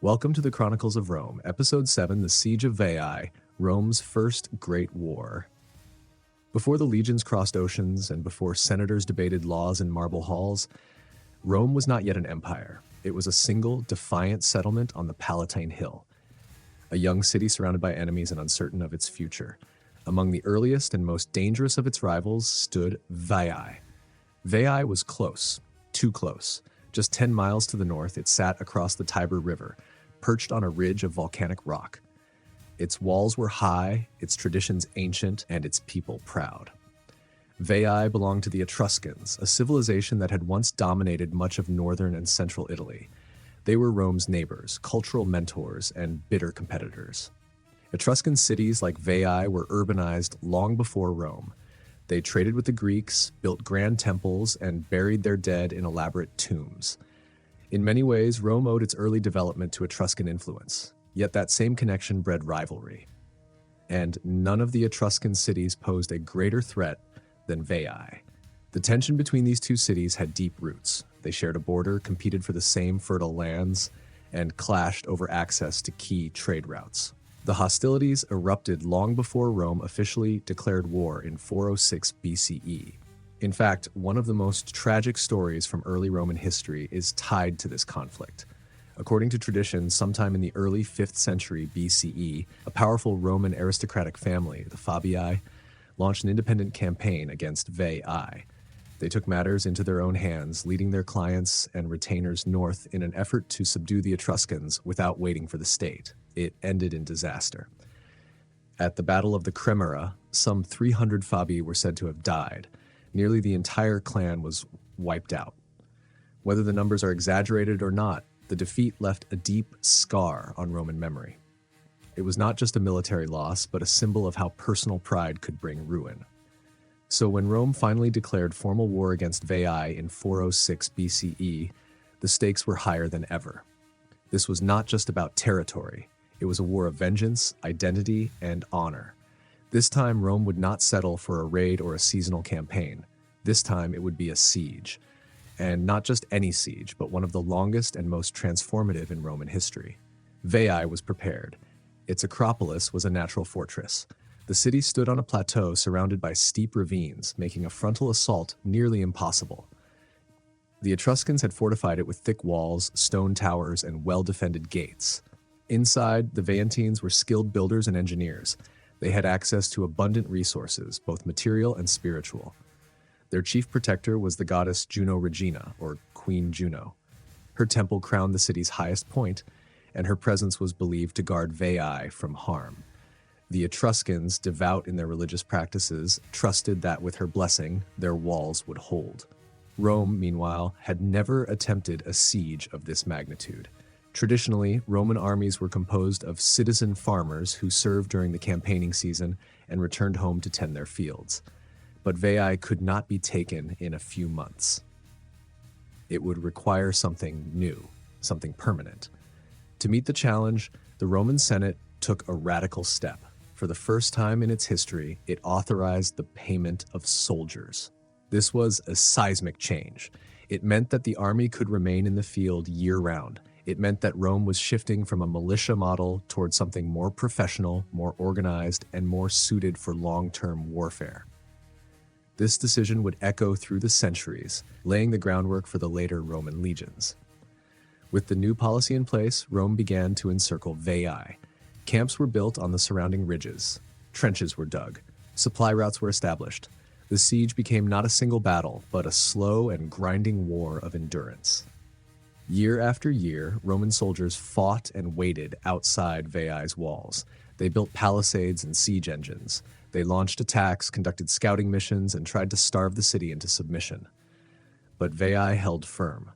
Welcome to the Chronicles of Rome, Episode 7, the Siege of Veii, Rome's first great war. Before the legions crossed oceans and before senators debated laws in marble halls, Rome was not yet an empire. It was a single, defiant settlement on the Palatine Hill, a young city surrounded by enemies and uncertain of its future. Among the earliest and most dangerous of its rivals stood Veii. Veii was close, too close. Just 10 miles to the north, it sat across the Tiber River, perched on a ridge of volcanic rock. Its walls were high, its traditions ancient, and its people proud. Veii belonged to the Etruscans, a civilization that had once dominated much of northern and central Italy. They were Rome's neighbors, cultural mentors, and bitter competitors. Etruscan cities like Veii were urbanized long before Rome. They traded with the Greeks, built grand temples, and buried their dead in elaborate tombs. In many ways, Rome owed its early development to Etruscan influence, yet that same connection bred rivalry. And none of the Etruscan cities posed a greater threat than Veii. The tension between these two cities had deep roots. They shared a border, competed for the same fertile lands, and clashed over access to key trade routes. The hostilities erupted long before Rome officially declared war in 406 BCE. In fact, one of the most tragic stories from early Roman history is tied to this conflict. According to tradition, sometime in the early 5th century BCE, a powerful Roman aristocratic family, the Fabii, launched an independent campaign against Veii. They took matters into their own hands, leading their clients and retainers north in an effort to subdue the Etruscans without waiting for the state. It ended in disaster. At the Battle of the Cremera, some 300 Fabii were said to have died. Nearly the entire clan was wiped out. Whether the numbers are exaggerated or not, the defeat left a deep scar on Roman memory. It was not just a military loss, but a symbol of how personal pride could bring ruin. So when Rome finally declared formal war against Veii in 406 BCE, the stakes were higher than ever. This was not just about territory. It was a war of vengeance, identity, and honor. This time, Rome would not settle for a raid or a seasonal campaign. This time, it would be a siege. And not just any siege, but one of the longest and most transformative in Roman history. Veii was prepared. Its Acropolis was a natural fortress. The city stood on a plateau surrounded by steep ravines, making a frontal assault nearly impossible. The Etruscans had fortified it with thick walls, stone towers, and well-defended gates. Inside, the Veientines were skilled builders and engineers. They had access to abundant resources, both material and spiritual. Their chief protector was the goddess Juno Regina, or Queen Juno. Her temple crowned the city's highest point, and her presence was believed to guard Veii from harm. The Etruscans, devout in their religious practices, trusted that with her blessing, their walls would hold. Rome, meanwhile, had never attempted a siege of this magnitude. Traditionally, Roman armies were composed of citizen farmers who served during the campaigning season and returned home to tend their fields. But Veii could not be taken in a few months. It would require something new, something permanent. To meet the challenge, the Roman Senate took a radical step. For the first time in its history, it authorized the payment of soldiers. This was a seismic change. It meant that the army could remain in the field year-round. It meant that Rome was shifting from a militia model toward something more professional, more organized, and more suited for long-term warfare. This decision would echo through the centuries, laying the groundwork for the later Roman legions. With the new policy in place, Rome began to encircle Veii. Camps were built on the surrounding ridges. Trenches were dug. Supply routes were established. The siege became not a single battle, but a slow and grinding war of endurance. Year after year, Roman soldiers fought and waited outside Veii's walls. They built palisades and siege engines. They launched attacks, conducted scouting missions, and tried to starve the city into submission. But Veii held firm.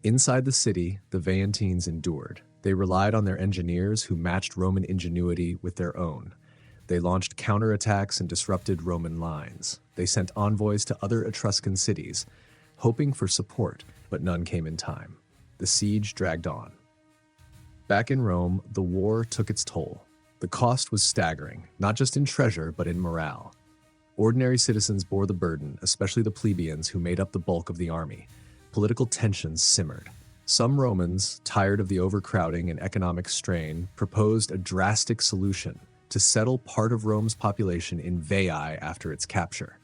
Inside the city, the Veientines endured. They relied on their engineers who matched Roman ingenuity with their own. They launched counterattacks and disrupted Roman lines. They sent envoys to other Etruscan cities, hoping for support, but none came in time. The siege dragged on. Back in Rome, the war took its toll. The cost was staggering, not just in treasure, but in morale. Ordinary citizens bore the burden, especially the plebeians who made up the bulk of the army. Political tensions simmered. Some Romans, tired of the overcrowding and economic strain, proposed a drastic solution to settle part of Rome's population in Veii after its capture.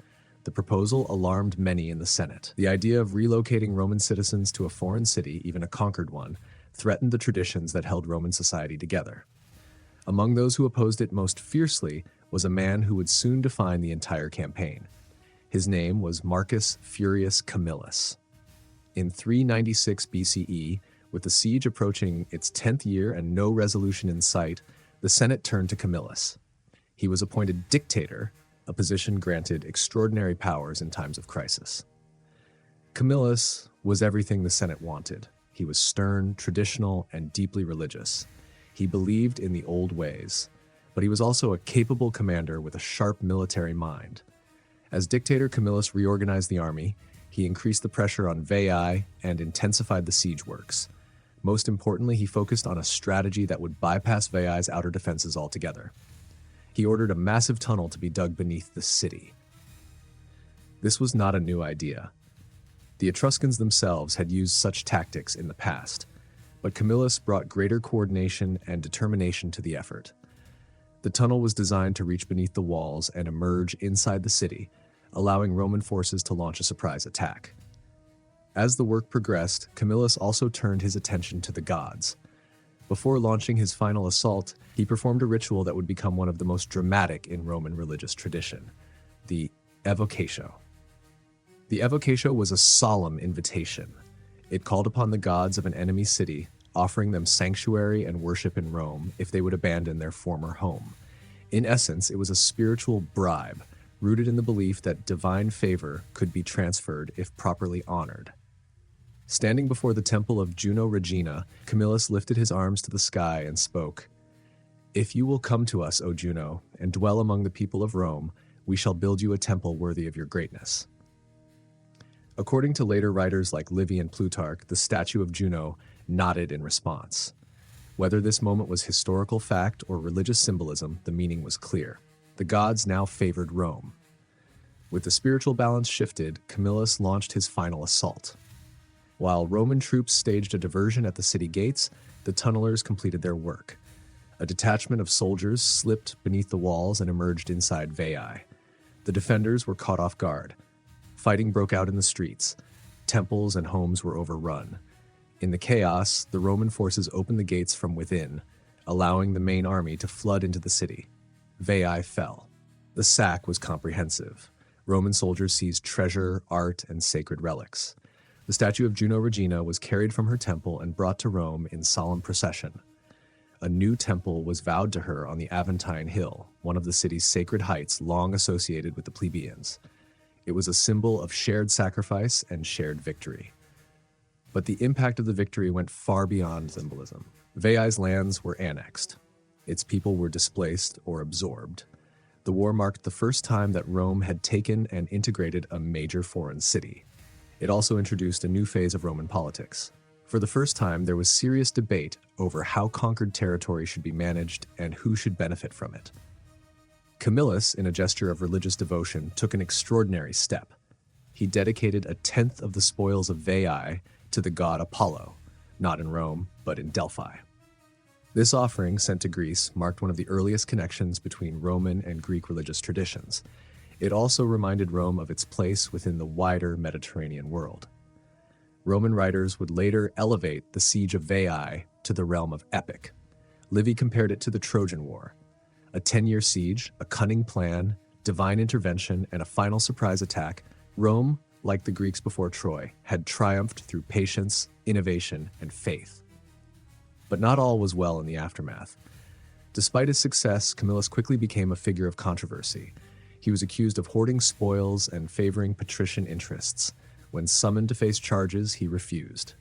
The proposal alarmed many in the Senate. The idea of relocating Roman citizens to a foreign city, even a conquered one, threatened the traditions that held Roman society together. Among those who opposed it most fiercely was a man who would soon define the entire campaign. His name was Marcus Furius Camillus. In 396 BCE, with the siege approaching its 10th year and no resolution in sight, the Senate turned to Camillus. He was appointed dictator, a position granted extraordinary powers in times of crisis. Camillus was everything the Senate wanted. He was stern, traditional, and deeply religious. He believed in the old ways, but he was also a capable commander with a sharp military mind. As dictator, Camillus reorganized the army. He increased the pressure on Veii and intensified the siege works. Most importantly, he focused on a strategy that would bypass Veii's outer defenses altogether. He ordered a massive tunnel to be dug beneath the city. This was not a new idea. The Etruscans themselves had used such tactics in the past, but Camillus brought greater coordination and determination to the effort. The tunnel was designed to reach beneath the walls and emerge inside the city, allowing Roman forces to launch a surprise attack. As the work progressed, Camillus also turned his attention to the gods. Before launching his final assault, he performed a ritual that would become one of the most dramatic in Roman religious tradition, the evocatio. The evocatio was a solemn invitation. It called upon the gods of an enemy city, offering them sanctuary and worship in Rome if they would abandon their former home. In essence, it was a spiritual bribe, rooted in the belief that divine favor could be transferred if properly honored. Standing before the temple of Juno Regina, Camillus lifted his arms to the sky and spoke, "If you will come to us, O Juno, and dwell among the people of Rome, we shall build you a temple worthy of your greatness." According to later writers like Livy and Plutarch, the statue of Juno nodded in response. Whether this moment was historical fact or religious symbolism, the meaning was clear. The gods now favored Rome. With the spiritual balance shifted, Camillus launched his final assault. While Roman troops staged a diversion at the city gates, the tunnelers completed their work. A detachment of soldiers slipped beneath the walls and emerged inside Veii. The defenders were caught off guard. Fighting broke out in the streets. Temples and homes were overrun. In the chaos, the Roman forces opened the gates from within, allowing the main army to flood into the city. Veii fell. The sack was comprehensive. Roman soldiers seized treasure, art, and sacred relics. The statue of Juno Regina was carried from her temple and brought to Rome in solemn procession. A new temple was vowed to her on the Aventine Hill, one of the city's sacred heights long associated with the plebeians. It was a symbol of shared sacrifice and shared victory. But the impact of the victory went far beyond symbolism. Veii's lands were annexed. Its people were displaced or absorbed. The war marked the first time that Rome had taken and integrated a major foreign city. It also introduced a new phase of Roman politics. For the first time, there was serious debate over how conquered territory should be managed and who should benefit from it. Camillus, in a gesture of religious devotion, took an extraordinary step. He dedicated a tenth of the spoils of Veii to the god Apollo, not in Rome, but in Delphi. This offering, sent to Greece, marked one of the earliest connections between Roman and Greek religious traditions. It also reminded Rome of its place within the wider Mediterranean world. Roman writers would later elevate the Siege of Veii to the realm of epic. Livy compared it to the Trojan War. A 10-year siege, a cunning plan, divine intervention, and a final surprise attack, Rome, like the Greeks before Troy, had triumphed through patience, innovation, and faith. But not all was well in the aftermath. Despite his success, Camillus quickly became a figure of controversy. He was accused of hoarding spoils and favoring patrician interests. When summoned to face charges, he refused.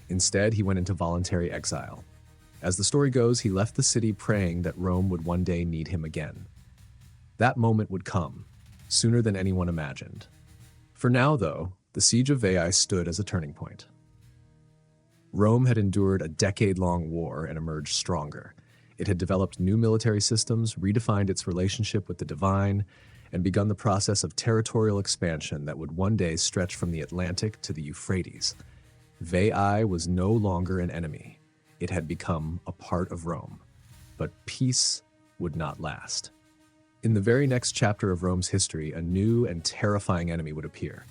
Instead, he went into voluntary exile. As the story goes, he left the city praying that Rome would one day need him again. That moment would come, sooner than anyone imagined. For now, though, the Siege of Veii stood as a turning point. Rome had endured a decade-long war and emerged stronger. It had developed new military systems, redefined its relationship with the divine, and begun the process of territorial expansion that would one day stretch from the Atlantic to the Euphrates. Veii was no longer an enemy. It had become a part of Rome. But peace would not last. In the very next chapter of Rome's history, a new and terrifying enemy would appear.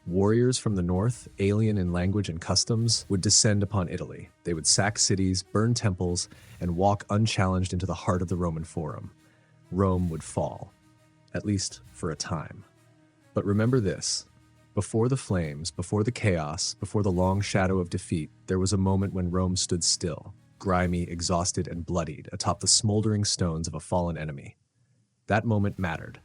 Warriors from the north, alien in language and customs, would descend upon Italy. They would sack cities, burn temples, and walk unchallenged into the heart of the Roman Forum. Rome would fall, at least for a time. But remember this: before the flames, before the chaos, before the long shadow of defeat, there was a moment when Rome stood still, grimy, exhausted, and bloodied, atop the smoldering stones of a fallen enemy. That moment mattered,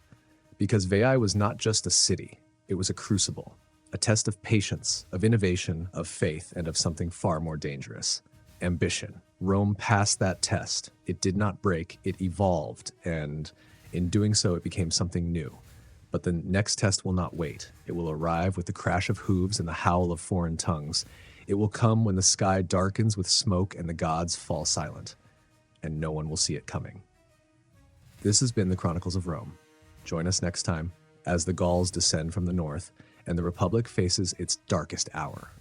because Veii was not just a city, it was a crucible, a test of patience, of innovation, of faith, and of something far more dangerous: ambition. Rome passed that test. It did not break, it evolved, and in doing so, it became something new. But the next test will not wait. It will arrive with the crash of hooves and the howl of foreign tongues. It will come when the sky darkens with smoke and the gods fall silent, and no one will see it coming. This has been the Chronicles of Rome. Join us next time as the Gauls descend from the north and the Republic faces its darkest hour.